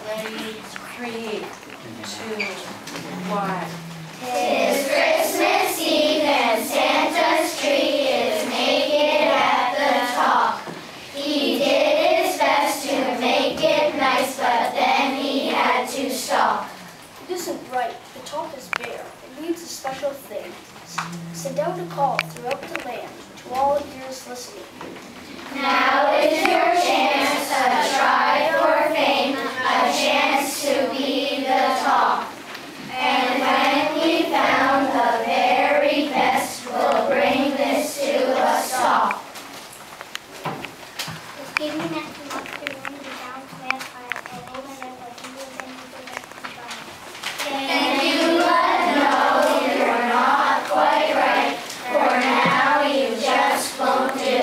Ready? 3, 2, 1. It's Christmas Eve and Santa's tree is naked at the top. He did his best to make it nice, but then he had to stop. It isn't right. The top is bare. It needs a special thing. Send out a call throughout the land to all ears listening. Now is your chance, a try for fame, a chance to be the top. And when we found the very best, we'll bring this to a stop. Just give me that to walk through one of the down plant pile, I'll hold it up like you will then you go back to try. And you let know you're not quite right, for now you just won't do.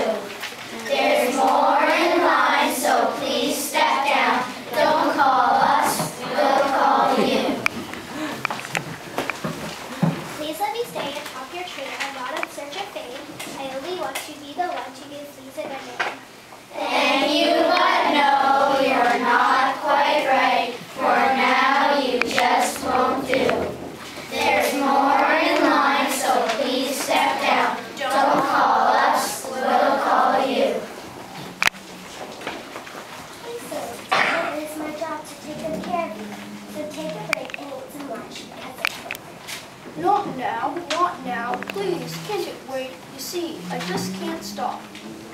There's more in line, so please step down. Don't call us, we'll call you. Please let me stay atop your tree. I'm not in search of fame. I only want to be the one to give please it a name. And you let know you're not quite right, for now you just won't do. There's more in line, so please step down. Don't call us, we'll call you. It is my job to take good care of you. So take a break and eat some lunch because it's hungry. Not now, not now. Please, can't it wait? You see, I just can't stop.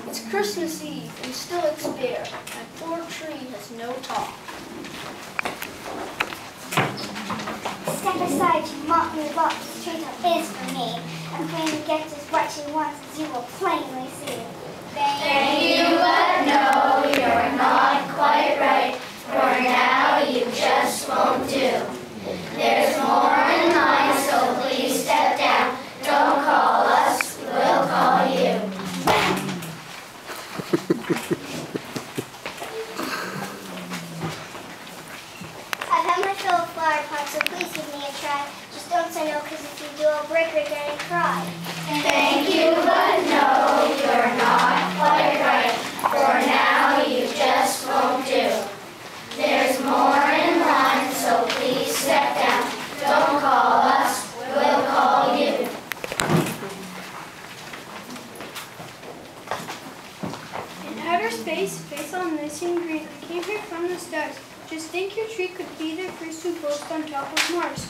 It's Christmas Eve and still it's bare. My poor tree has no top. Step aside, you mock me what this treetop is for me. I'm going to get just what she wants, as you will plainly see. And you let know you're not quite right, for now you just won't do. There's more in line, so please step down. Don't call us, we'll call you. I've had my fill of flower pots, so please give me a try. Just don't say no, because if you do, I'll break right down and cry. Thank you, but no, you're not quite right, for now you just won't do. There's more in line, so please step down. Don't call us, we'll call you. In outer space, face on missing green, I came here from the stars. Just think your tree could be the first to boast on top of Mars.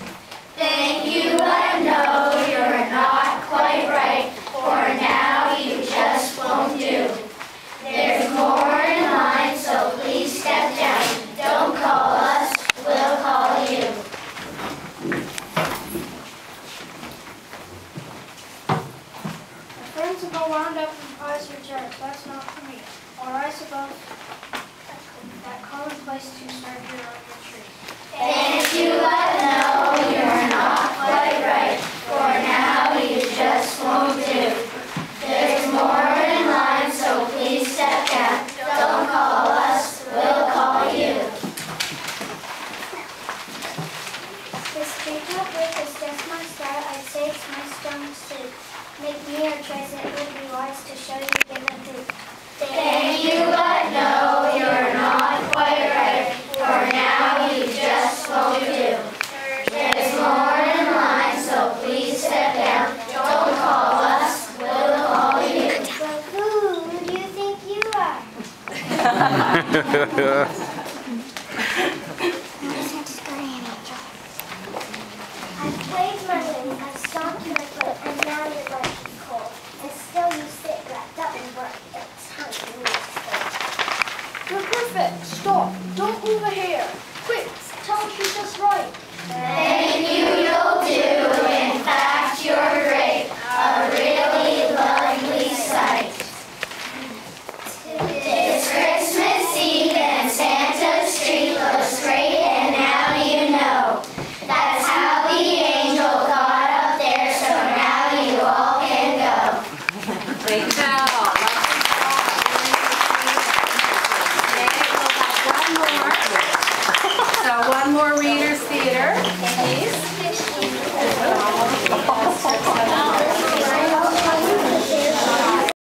Thank you, but no, you're not quite right, for now you just won't do. There's more in line, so please step down. Don't call us, we'll call you. My friends will go wound up in pies or jars. That's not for me. Or I suppose that commonplace to start here on your tree. Thank you, but no, you're not quite right, for now you just won't do. There's more in line, so please step down. Don't call us, we'll call you. This treetop roof is just my style. I'd say it's my strong suit. Make me your choice. It would be wise to show you given truth. Thank you, but no, you're not quite right, for now you just won't do. There's more in line, so please step down. Don't call us, we'll call you. Well, who do you think you are? I've waved my wings, I've stomped my foot, and now your life is cold. And still you sit wrapped up in work that's hungry and You're perfect. Stop. Don't move a hair. Quick, tell her she's just right. Thank you, you'll do. In fact, you're great. A really lovely sight. It's Christmas Eve and Santa's tree looks great, and now you know. That's how the angel got up there, so now you all can go. Great job. Okay, we'll have one more. So one more Reader's Theater, please.